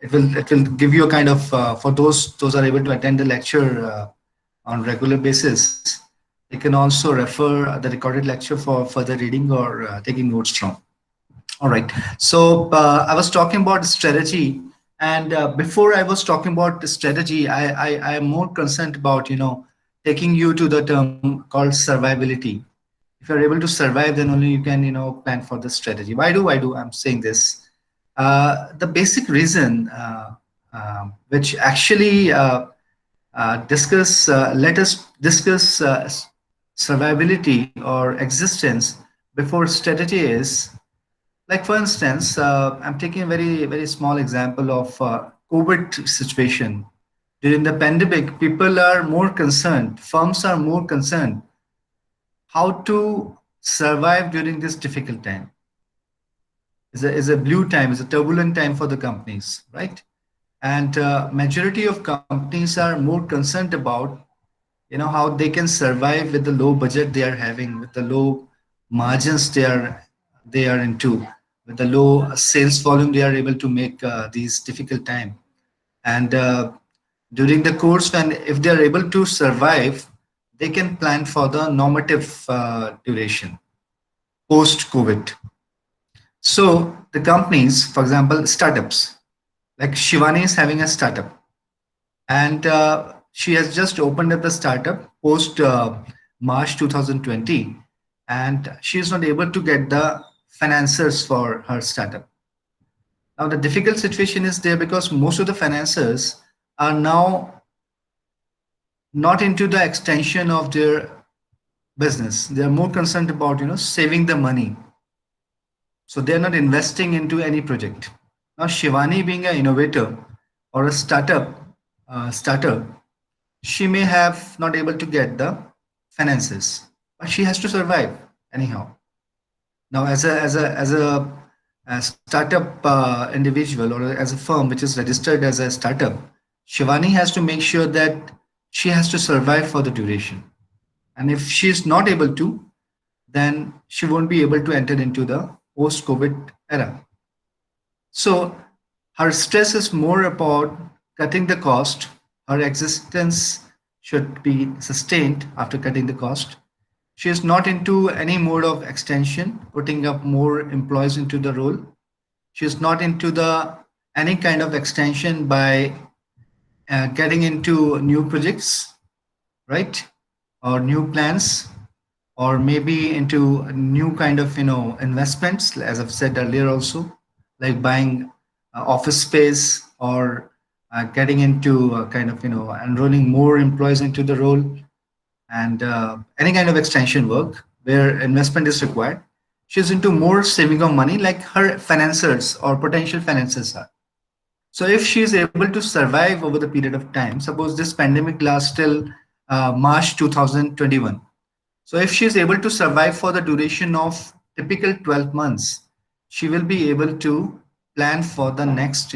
it will give you a kind of for those are able to attend the lecture on regular basis. They can also refer the recorded lecture for further reading or taking notes from. All right. So I was talking about strategy, and before I was talking about the strategy, I am more concerned about taking you to the term called survivability. If you're able to survive, then only you can plan for the strategy. Why do I'm saying this? The basic reason, which actually discuss let us discuss survivability or existence before strategy is, like for instance, I'm taking a very small example of COVID situation. During the pandemic, people are more concerned, firms are more concerned how to survive during this difficult time. Is a blue time, is a turbulent time for the companies, right? And majority of companies are more concerned about how they can survive with the low budget they are having, with the low margins they are into, with the low sales volume they are able to make these difficult time. And during the course, when if they are able to survive, they can plan for the normative duration post COVID. So the companies, for example, startups, like Shivani is having a startup, and she has just opened up the startup post March 2020, and she is not able to get the financiers for her startup. Now the difficult situation is there because most of the financiers are now not into the extension of their business. They are more concerned about saving the money, so they are not investing into any project. Now Shivani, being an innovator or a starter, she may have not able to get the finances, but she has to survive anyhow. Now as a startup individual, or as a firm which is registered as a startup, Shivani has to make sure that she has to survive for the duration. And if she is not able to, then she won't be able to enter into the post COVID era. So her stress is more about cutting the cost. Her existence should be sustained after cutting the cost. She is not into any mode of extension, putting up more employees into the role. She is not into the any kind of extension by getting into new projects, right? Or new plans, or maybe into new kind of investments, as I've said earlier also, like buying office space, or getting into kind of enrolling more employees into the role, and any kind of extension work where investment is required. She's into more saving of money, like her financiers or potential financiers are. So if she is able to survive over the period of time, suppose this pandemic lasts till March 2021. So if she is able to survive for the duration of typical 12 months, she will be able to plan for the next,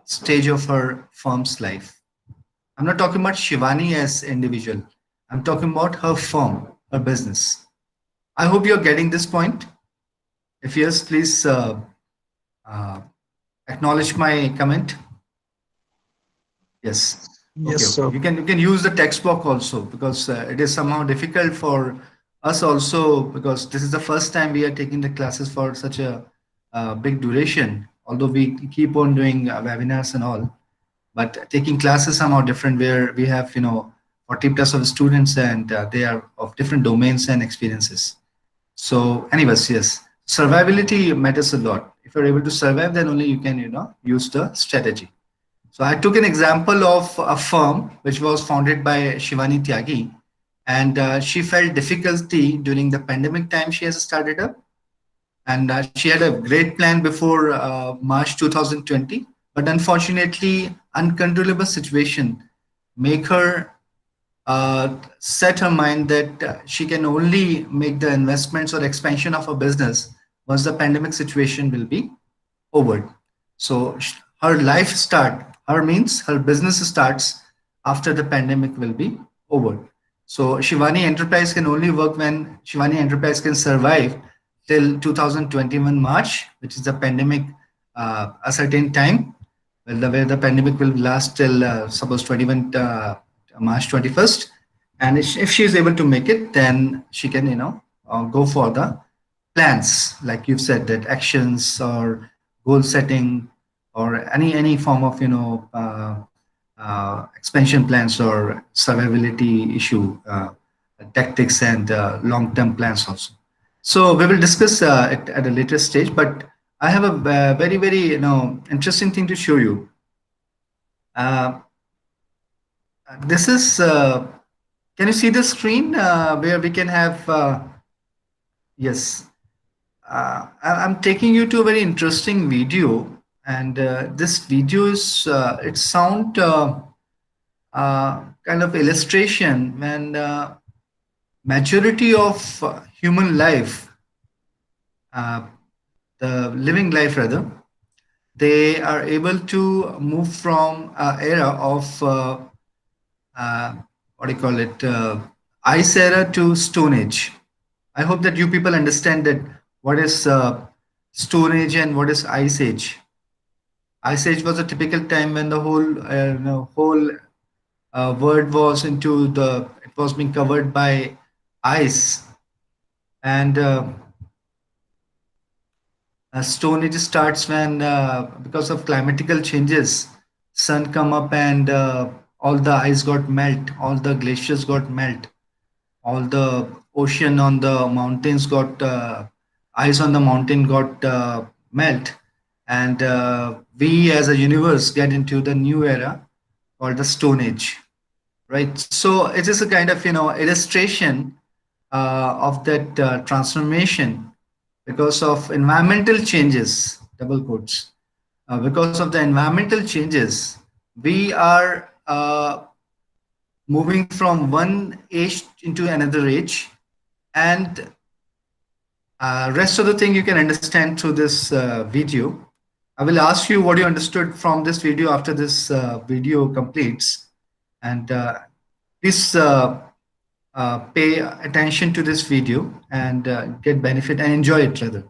stage of her firm's life. I'm not talking about Shivani as individual. I'm talking about her firm, her business. I hope you're getting this point. If yes, please uh, acknowledge my comment. Yes. Okay, Yes, okay. sir. You can use the text block also, because it is somehow difficult for us also, because this is the first time we are taking the classes for such a big duration. Although we keep on doing webinars and all, but taking classes somehow different, where we have 40 plus of students, and they are of different domains and experiences. So anyways, yes, survivability matters a lot. If you're able to survive, then only you can use the strategy. So I took an example of a firm which was founded by Shivani Tyagi, and she felt difficulty during the pandemic time she has started up, and she had a great plan before March 2020, but unfortunately, uncontrollable situation make her set her mind that she can only make the investments or expansion of her business once the pandemic situation will be over. So her life start, her means her business starts after the pandemic will be over. So Shivani Enterprise can only work when Shivani Enterprise can survive till 2021 March, which is the pandemic a certain time. well, the way the pandemic will last till suppose 21 March 21st, and if she is able to make it, then she can go for the plans like you've said, that actions or goal setting or any form of expansion plans or survivability issue tactics and long-term plans also. So we will discuss it at a later stage, but I have a very interesting thing to show you. uh, this is can you see the screen where we can have yes, I'm taking you to a very interesting video, and this video is it sound kind of illustration when majority of human life, uh, the living life rather, they are able to move from era of what do you call it, ice era to stone age. I hope that you people understand that what is stone age and what is ice age. Ice age was a typical time when the whole world was into the, it was being covered by ice, and stone age starts when because of climatical changes, sun come up and all the ice got melt, all the glaciers got melt, all the ocean on the mountains got ice on the mountain got melt, and we as a universe get into the new era called the stone age, right? So it is a kind of illustration of that transformation because of environmental changes, double quotes, because of the environmental changes, we are moving from one age into another age, and rest of the thing you can understand through this video. I will ask you what you understood from this video after this video completes, and please pay attention to this video and get benefit and enjoy it rather.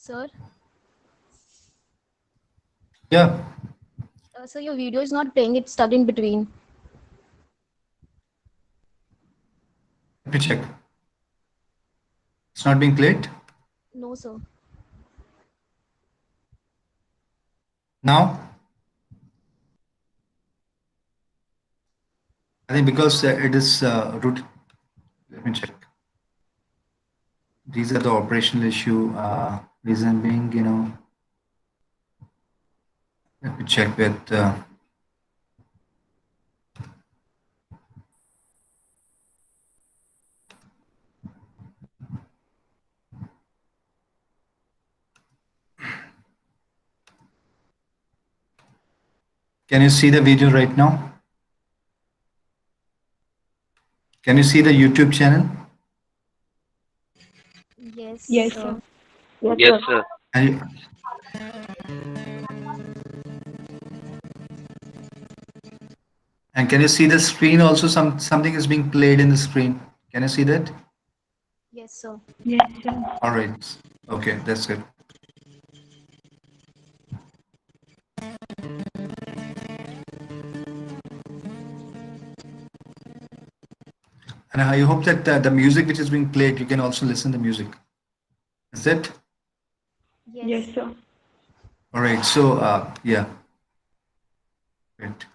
Sir, Yeah. So your video is not playing, it's stuck in between. Let me check. It's not being played No, sir. now. I think because it is root. Let me check. These are the operational issue. Reason being, let me check with. Can you see the video right now? Can you see the YouTube channel? Yes, sir. Yes, sir. And, you- and can you see the screen also? Something is being played in the screen. Can you see that? Yes, sir. All right. Okay, that's good. And I hope that the music which is being played, you can also listen to music. Is it? Yes. All right. So yeah, great.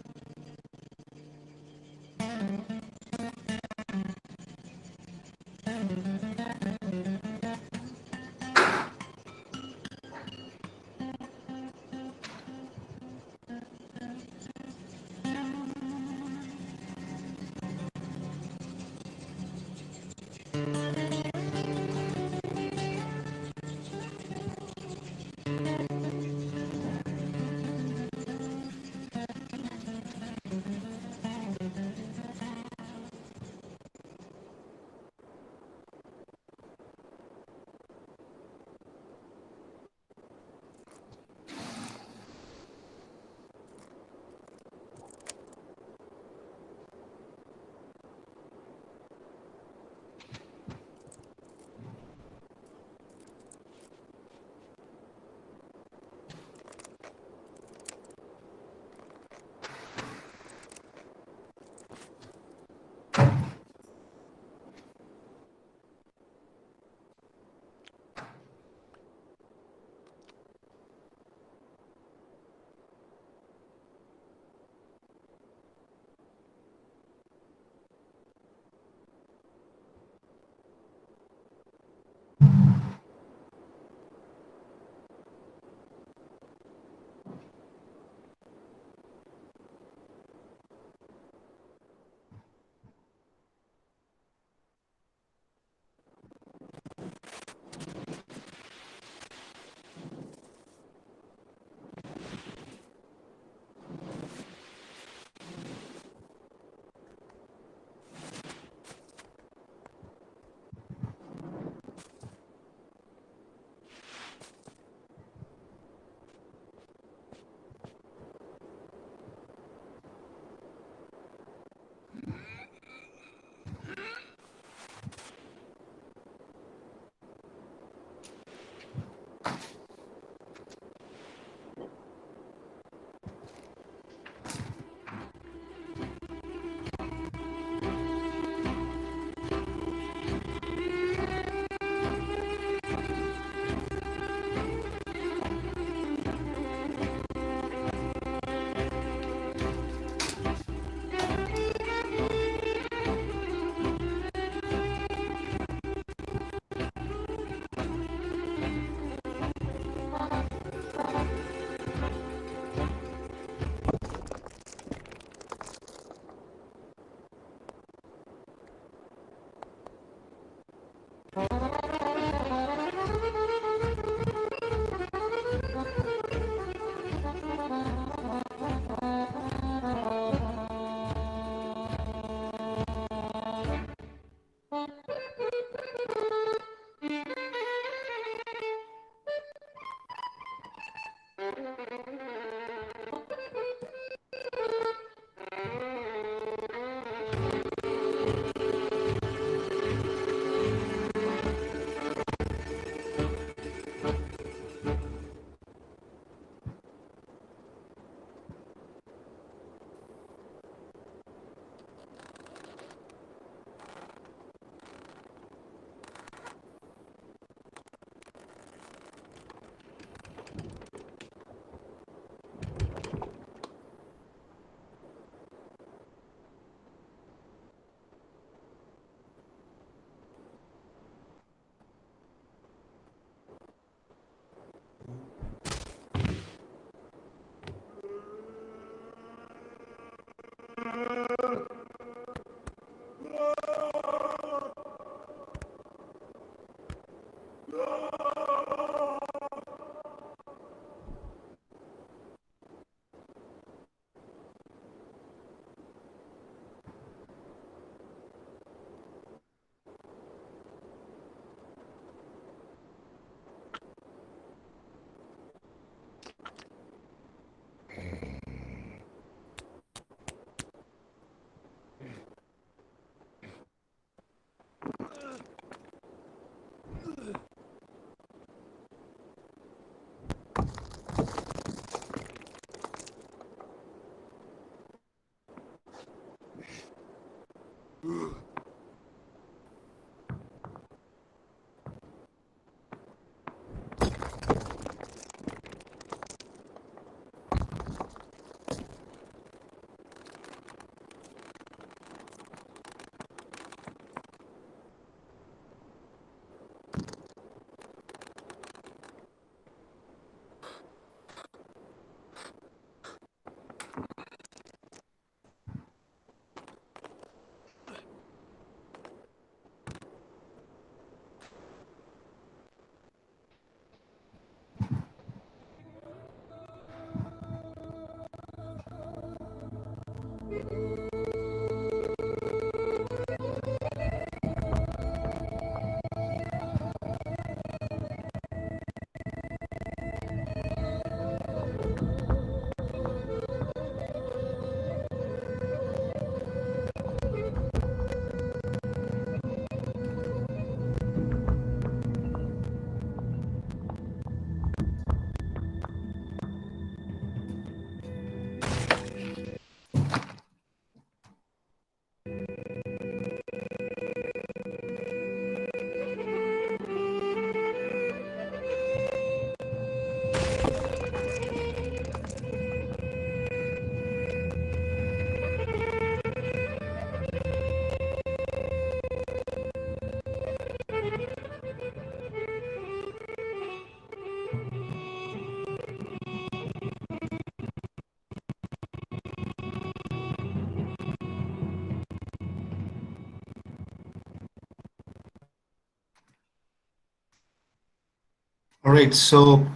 All right. So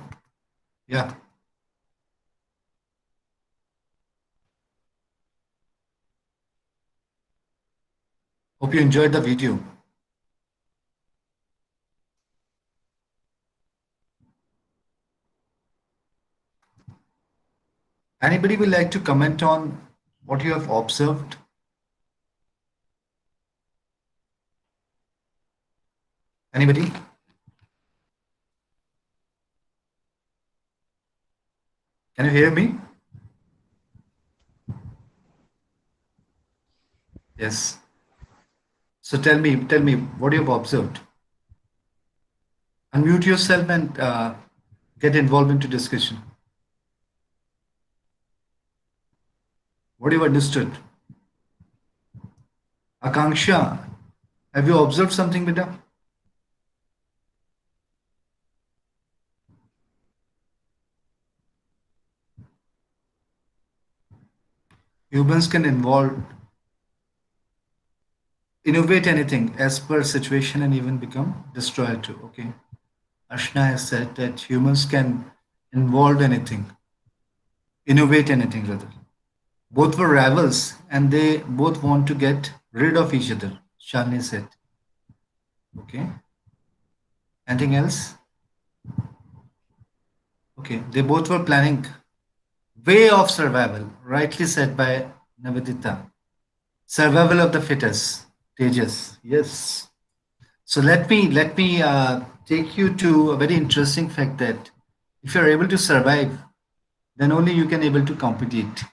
yeah, hope you enjoyed the video. Anybody would like to comment on what you have observed? Anybody? Can you hear me? Yes. So tell me what you have observed. Unmute yourself and get involved into discussion. What you understood? Akanksha, have you observed something, Beta? Humans can innovate anything as per situation and even become destroyer too. Okay. Ashna has said that humans can involve anything, innovate anything rather. Both were rivals and they both want to get rid of each other, Shalini said. Okay. Anything else? Okay. They both were planning way of survival, rightly said by Navedita. Survival of the fittest, Tejas. Yes. So let me take you to a very interesting fact that if you're able to survive, then only you can able to compete.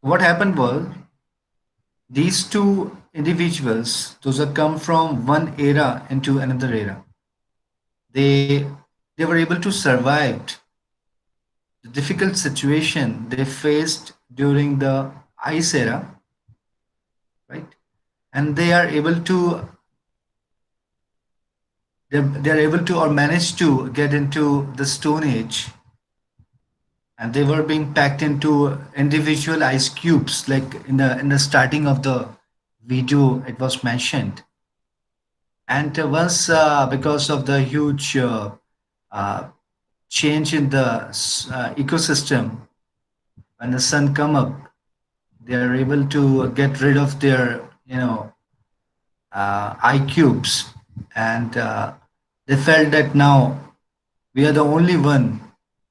What happened was these two individuals, those that come from one era into another era, they they were able to survive the difficult situation they faced during the ice era, right? And they are able to they're able to or manage to get into the stone age, and they were being packed into individual ice cubes like in the starting of the video it was mentioned. And once because of the huge uh, change in the ecosystem, when the sun come up, they are able to get rid of their eye cubes, and they felt that now we are the only one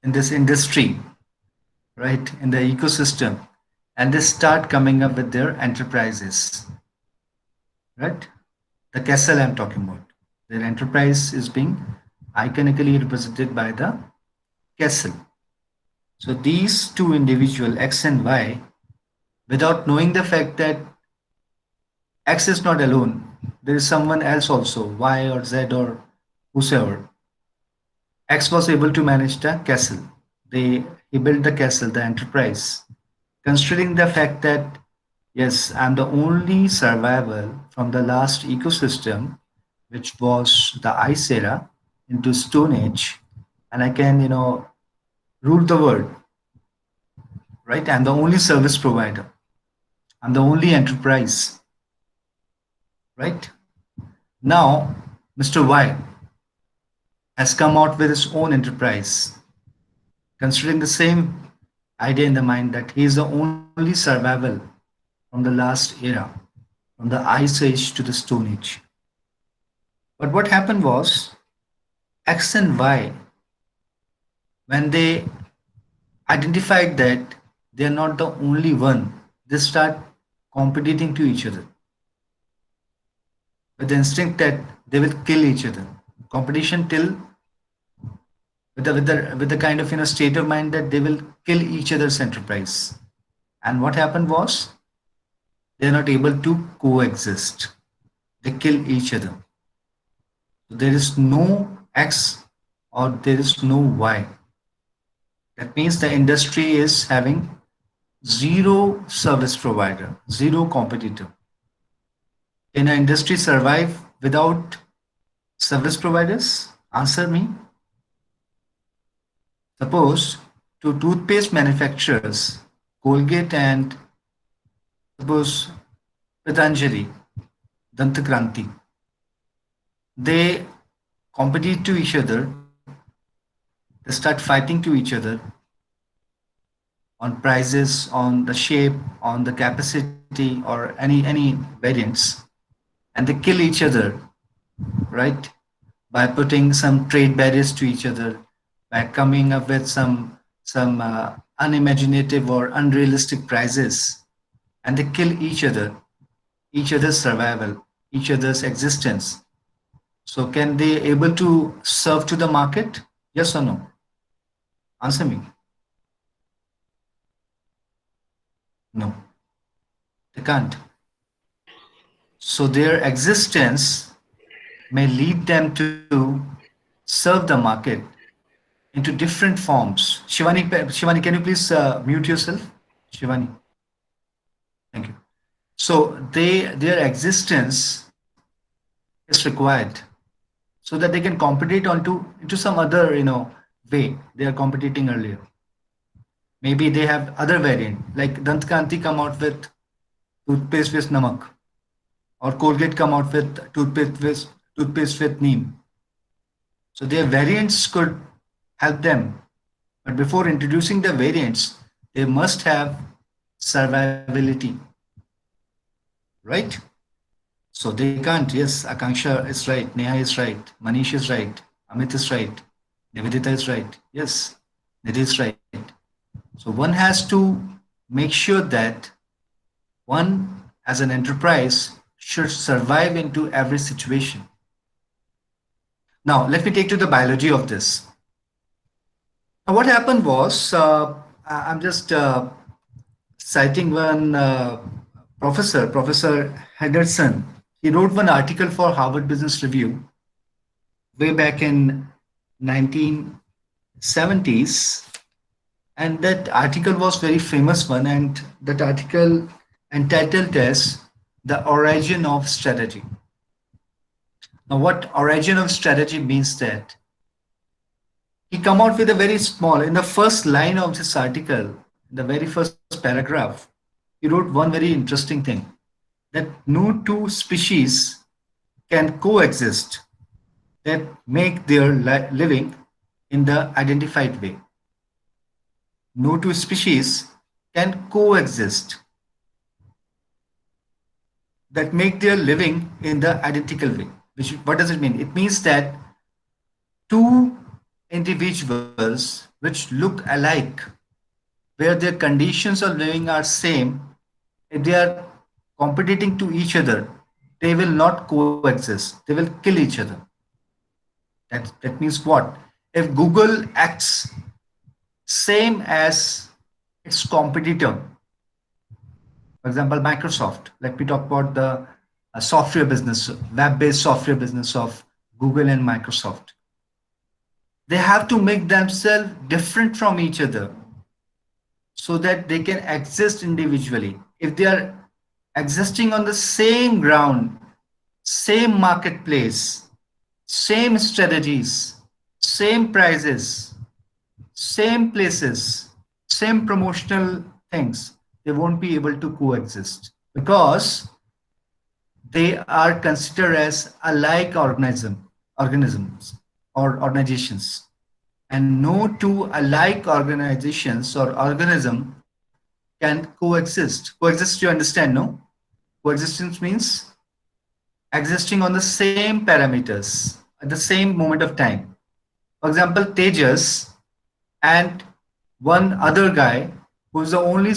in this industry, right, in the ecosystem, and they start coming up with their enterprises, right? The castle I'm talking about. Their enterprise is being iconically represented by the castle. So these two individuals, X and Y, without knowing the fact that X is not alone. There is someone else also, Y or Z or whosoever. X was able to manage the castle. He built the castle, the enterprise. Considering the fact that yes, I'm the only survival from the last ecosystem, which was the ice era into Stone Age, and I can, rule the world, right? I'm the only service provider. I'm the only enterprise, right? Now, Mr. Y has come out with his own enterprise, considering the same idea in the mind that he is the only survival from the last era, from the ice age to the stone age. But what happened was X and Y, when they identified that they are not the only one, they start competing to each other with the instinct that they will kill each other. Competition till with the kind of state of mind that they will kill each other's enterprise. And what happened was they are not able to coexist. They kill each other. So there is no X or there is no Y. That means the industry is having zero service provider, zero competitor. Can an industry survive without service providers? Answer me. Suppose two toothpaste manufacturers, Colgate and suppose Patanjali, Dantakranti, they compete to each other, they start fighting to each other on prices, on the shape, on the capacity, or any variants, and they kill each other, right? By putting some trade barriers to each other, by coming up with some unimaginative or unrealistic prices, and they kill each other's survival, each other's existence. So can they able to serve to the market? Yes or no? Answer me. No, they can't. So their existence may lead them to serve the market into different forms. Shivani, can you please mute yourself? Shivani, thank you. So their existence is required so that they can compete onto into some other way they are competing earlier. Maybe they have other variant like Dantkanti come out with toothpaste with namak, or Colgate come out with toothpaste with neem. So their variants could help them. But before introducing the variants, they must have survivability, right? So they can't. Yes, Akanksha is right, Neha is right, Manish is right, Amit is right, Nivedita is right. Yes, Nidhi is right. So one has to make sure that one as an enterprise should survive into every situation. Now, let me take to the biology of this. Now, what happened was, I'm just citing one Professor Henderson. He wrote one article for Harvard Business Review way back in 1970s, and that article was very famous one, and that article entitled as The Origin of Strategy. Now, what origin of strategy means that he come out with a very small in the first line of this article, in the very first paragraph, he wrote one very interesting thing, that no two species can coexist that make their living in the identified way. No two species can coexist that make their living in the identical way. Which what does it mean? It means that two individuals which look alike, where their conditions of living are same, if they are competing to each other, they will not coexist. They will kill each other. That means what? If Google acts same as its competitor, for example, Microsoft. Let me talk about the a software business, web-based software business of Google and Microsoft. They have to make themselves different from each other so that they can exist individually. If they are existing on the same ground, same marketplace, same strategies, same prices, same places, same promotional things, they won't be able to coexist because they are considered as alike organisms or organizations. And no two alike organizations or organism can coexist. Coexist, you understand, no? Coexistence means existing on the same parameters at the same moment of time. For example, Tejas and one other guy who's the only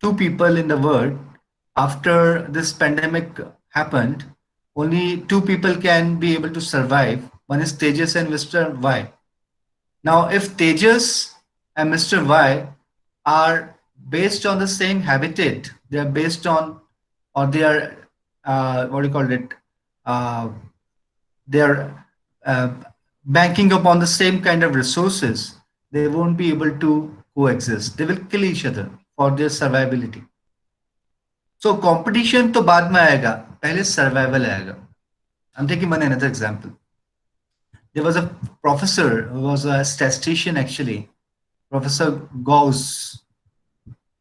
two people in the world after this pandemic happened, only two people can be able to survive. One is Tejas and Mr. Y. Now, if Tejas and Mr. Y are based on the same habitat, they are based on, or they are, what do you call it? Uh, they are banking upon the same kind of resources. They won't be able to coexist. They will kill each other for their survivability. So competition तो बाद में आएगा, पहले survival आएगा. I'm taking one another example. There was a professor who was a statistician actually, Professor Gauss,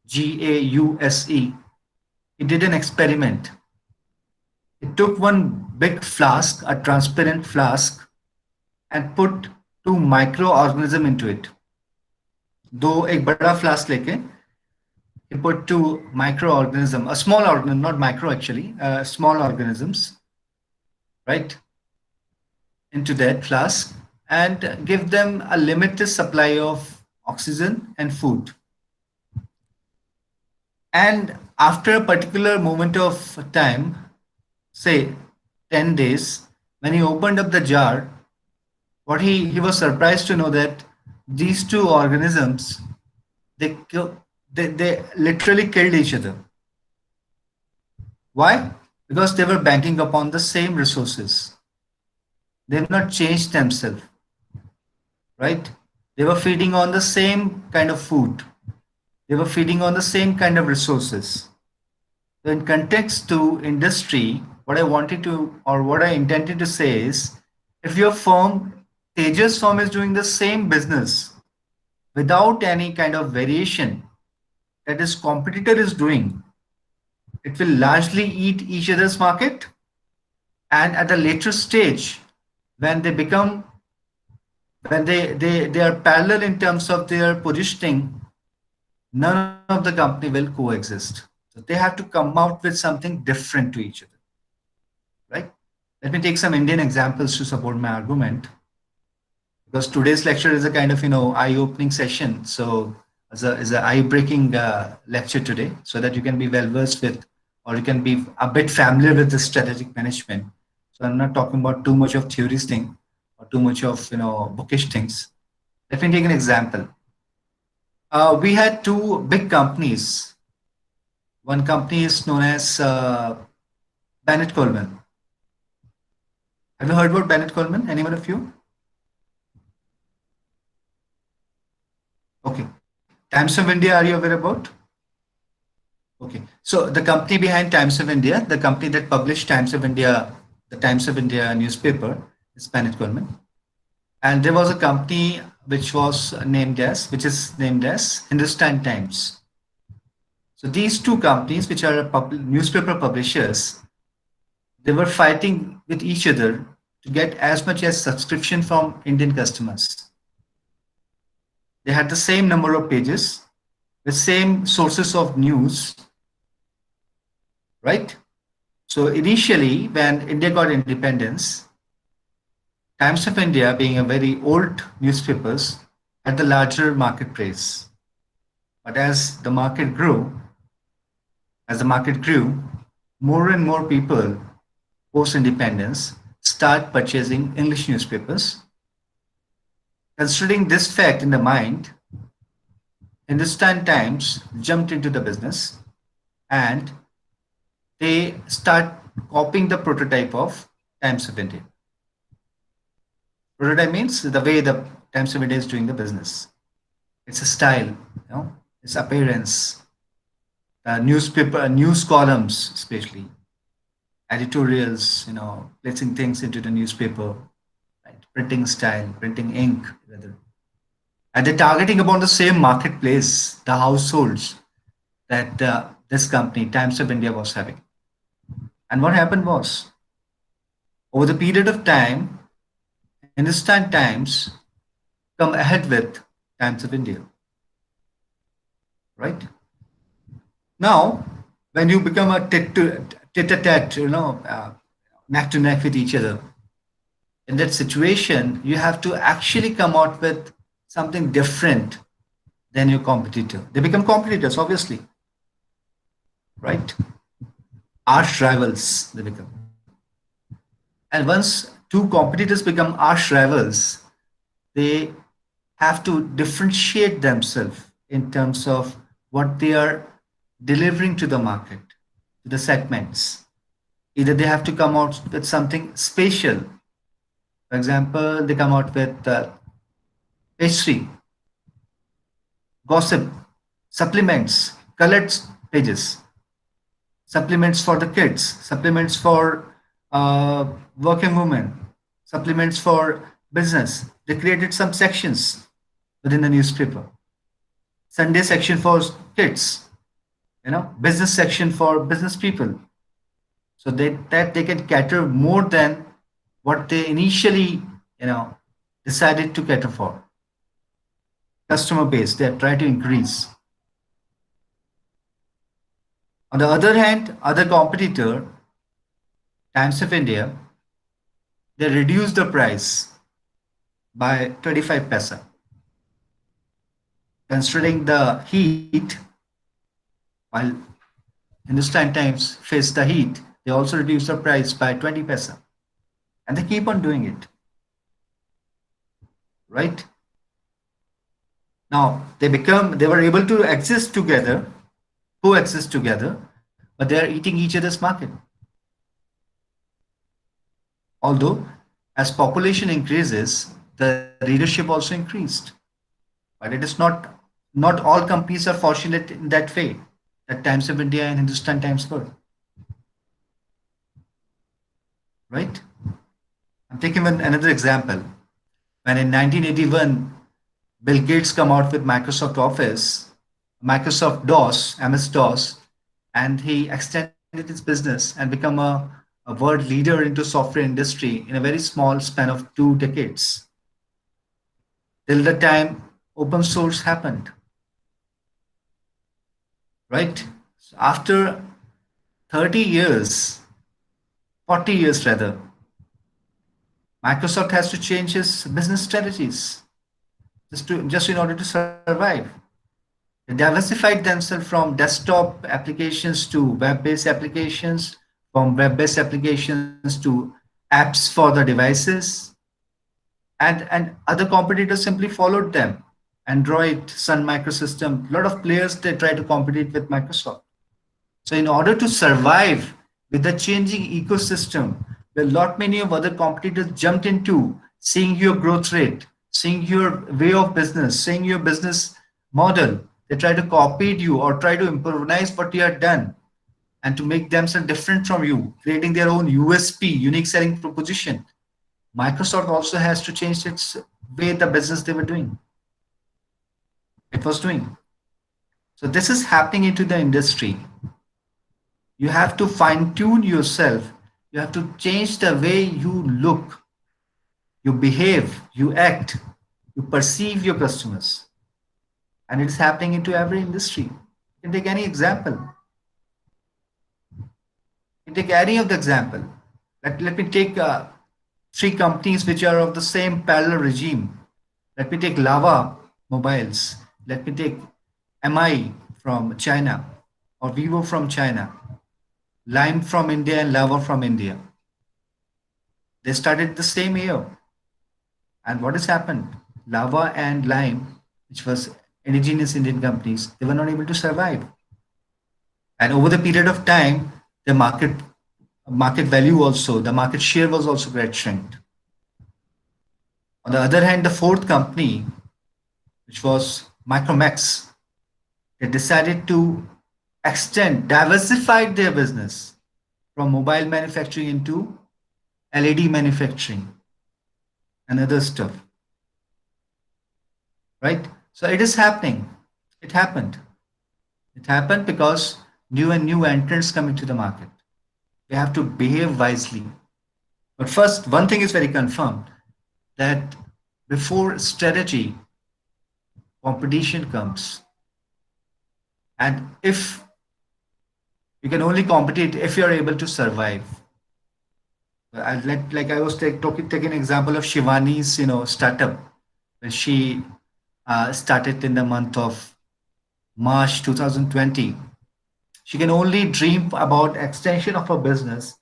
Gause. He did an experiment. He took one big flask, a transparent flask, and put two microorganisms into it. दो एक बड़ा flask लेके he put two microorganisms, a small organism, not micro actually, small organisms, right, into that flask and give them a limited supply of oxygen and food. And after a particular moment of time, say 10 days, when he opened up the jar, what he was surprised to know that these two organisms, they, they literally killed each other. Why? Because they were banking upon the same resources. They've not changed themselves, right? They were feeding on the same kind of food. They were feeding on the same kind of resources. So in context to industry, what I wanted to, or what I intended to say is, if your firm, Tejas firm is doing the same business without any kind of variation that his competitor is doing, it will largely eat each other's market. And at a later stage, when they become, when they are parallel in terms of their positioning, none of the company will coexist. So they have to come out with something different to each other, right? Let me take some Indian examples to support my argument, because today's lecture is a kind of, eye-opening session. So is a eye-breaking lecture today, so that you can be well versed with, or you can be a bit familiar with the strategic management. So I'm not talking about too much of theories thing or too much of bookish things. Let me take an example. We had two big companies. One company is known as Bennett Coleman. Have you heard about Bennett Coleman? Anyone of you? Okay. Times of India, are you aware about? Okay. So the company behind Times of India, the company that published Times of India, the Times of India newspaper, is Bennett Coleman. And there was a company which is named as Hindustan Times. So these two companies, which are newspaper publishers, they were fighting with each other to get as much as subscription from Indian customers. They had the same number of pages, the same sources of news, right? So initially, when India got independence, Times of India, being a very old newspapers, had the larger market price. But as the market grew, more and more people post-independence start purchasing English newspapers. Considering this fact in the mind, Hindustan Times jumped into the business and they start copying the prototype of Times of India. Prototype means the way the Times of India is doing the business. It's a style, its appearance, newspaper, news columns, especially editorials, placing things into the newspaper, right? Printing style, printing ink, rather. And they're targeting upon the same marketplace, the households that this company, Times of India, was having. And what happened was, over the period of time, Hindustan Times come ahead with Times of India, right? Now, when you become a tit-a-tat, neck to neck with each other, in that situation, you have to actually come out with something different than your competitor. They become competitors, obviously, right? Arch rivals, they become. And once two competitors become arch rivals, they have to differentiate themselves in terms of what they are delivering to the market, to the segments. Either they have to come out with something special. For example, they come out with pastry, gossip, supplements, colored pages, supplements for the kids, supplements for working women, supplements for business. They created some sections within the newspaper. Sunday section for kids, business section for business people. So that they can cater more than what they initially, you know, decided to cater for. Customer base, they try to increase. On the other hand, other competitor, Times of India, they reduce the price by 25 paisa. Considering the heat, while Hindustan Times face the heat, they also reduce the price by 20 paisa. And they keep on doing it, right? Now they were able to exist together, coexist together, but they are eating each other's market. Although as population increases, the readership also increased. But it is not all companies are fortunate in that way that Times of India and Hindustan Times were, right? I'm taking another example. When in 1981, Bill Gates come out with Microsoft Office, Microsoft DOS, MS DOS, and he extended his business and become a world leader into software industry in a very small span of 2 decades. Till the time open source happened, right? So after 30 years, 40 years rather, Microsoft has to change its business strategies just in order to survive. They diversified themselves from desktop applications to web-based applications, from web-based applications to apps for the devices, and other competitors simply followed them. Android, Sun Microsystem, a lot of players they try to compete with Microsoft. So in order to survive with the changing ecosystem, where lot many of other competitors jumped into, seeing your growth rate, seeing your way of business, seeing your business model, they try to copy you or try to improvise what you have done and to make themselves different from you, creating their own USP, unique selling proposition. Microsoft also has to change its way the business they were doing. It was doing. So this is happening into the industry. You have to fine tune yourself. You have to change the way you look, you behave, you act, you perceive your customers. And it's happening into every industry. You can take any example. You can take any of the example. Let me take three companies which are of the same parallel regime. Let me take Lava Mobiles. Let me take MI from China or Vivo from China, Lime from India and Lava from India. They started the same year. And what has happened? Lava and Lime, which was indigenous Indian companies, they were not able to survive. And over the period of time, the market market value also, the market share was also quite shrinked. On the other hand, the fourth company, which was Micromax, they decided to extend, diversified their business from mobile manufacturing into LED manufacturing and other stuff, right? So it is happening. It happened. It happened because new and new entrants come into the market. We have to behave wisely. But first, one thing is very confirmed that before strategy, competition comes. And if you can only compete if you're able to survive. Like I was taking an example of Shivani's, startup when she started in the month of March 2020. She can only dream about extension of her business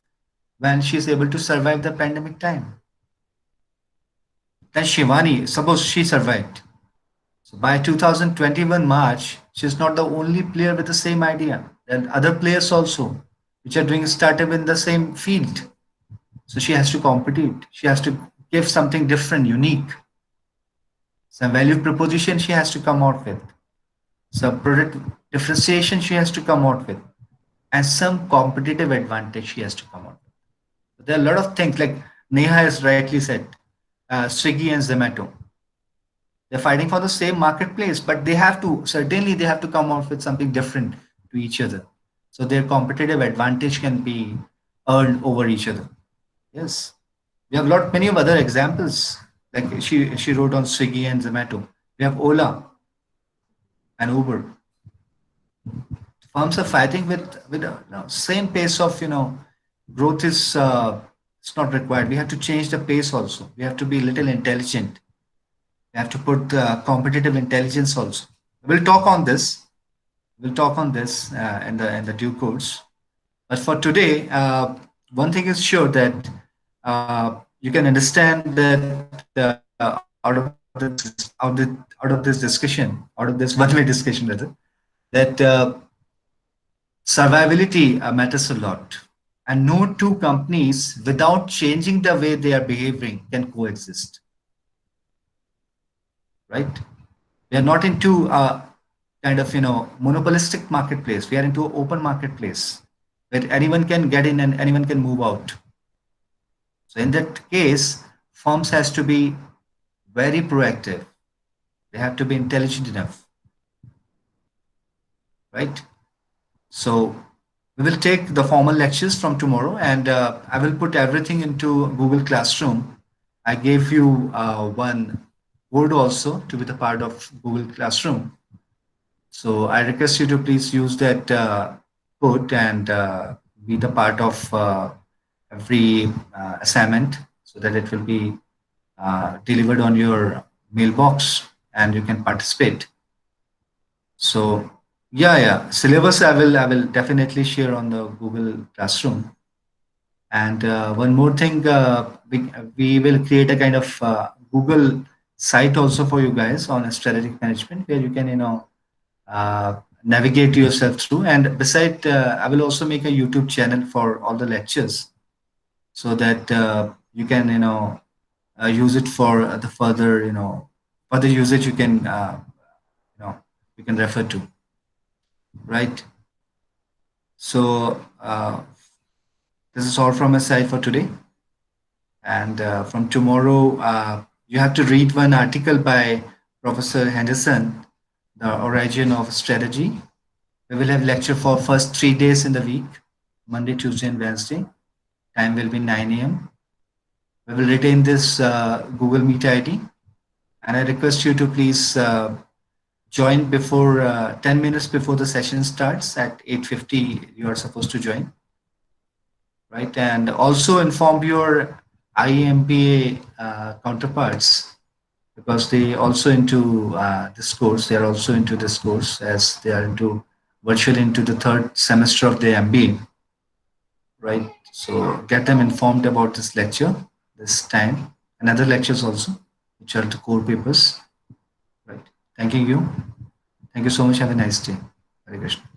when she is able to survive the pandemic time. Then Shivani, suppose she survived. So by 2021 March, she's not the only player with the same idea. There are other players also which are doing startup in the same field. So she has to compete. She has to give something different, unique. Some value proposition she has to come out with. Some product differentiation she has to come out with. And some competitive advantage she has to come out with. There are a lot of things like Neha has rightly said, Swiggy and Zomato. They're fighting for the same marketplace, but certainly they have to come out with something different to each other. So their competitive advantage can be earned over each other. Yes. We have many of other examples. Like she wrote on Swiggy and Zomato. We have Ola and Uber. Firms are fighting with same pace of growth is it's not required. We have to change the pace also. We have to be a little intelligent. We have to put competitive intelligence also. We'll talk on this. We'll talk on this in the due course. But for today, one thing is sure that you can understand that out of this discussion, out of this one-way discussion, rather, that survivability matters a lot. And no two companies, without changing the way they are behaving, can coexist. Right? We are not into a kind of monopolistic marketplace. We are into an open marketplace where anyone can get in and anyone can move out. So in that case, firms has to be very proactive. They have to be intelligent enough, right? So we will take the formal lectures from tomorrow, and I will put everything into Google Classroom. I gave you one board also to be the part of Google Classroom. So I request you to please use that code and be the part of every assignment so that it will be delivered on your mailbox and you can participate. So yeah, syllabus I will definitely share on the Google Classroom. And one more thing, we will create a kind of Google site also for you guys on strategic management where you can navigate yourself through. And beside, I will also make a YouTube channel for all the lectures so that you can use it for the further usage you know you can refer to, right? So this is all from my side for today. And from tomorrow, you have to read one article by Professor Henderson, The Origin of Strategy. We will have lecture for first 3 days in the week, Monday, Tuesday, and Wednesday. Time will be 9 a.m. We will retain this Google Meet ID. And I request you to please join before 10 minutes before the session starts at 8:50. You are supposed to join, right? And also inform your iMBA counterparts because they also into this course. They are also into this course as they are into virtually into the third semester of the MBA, right? So get them informed about this lecture, this time, and other lectures also, which are the core papers, right? Thanking you. Thank you so much. Have a nice day. Hare Krishna.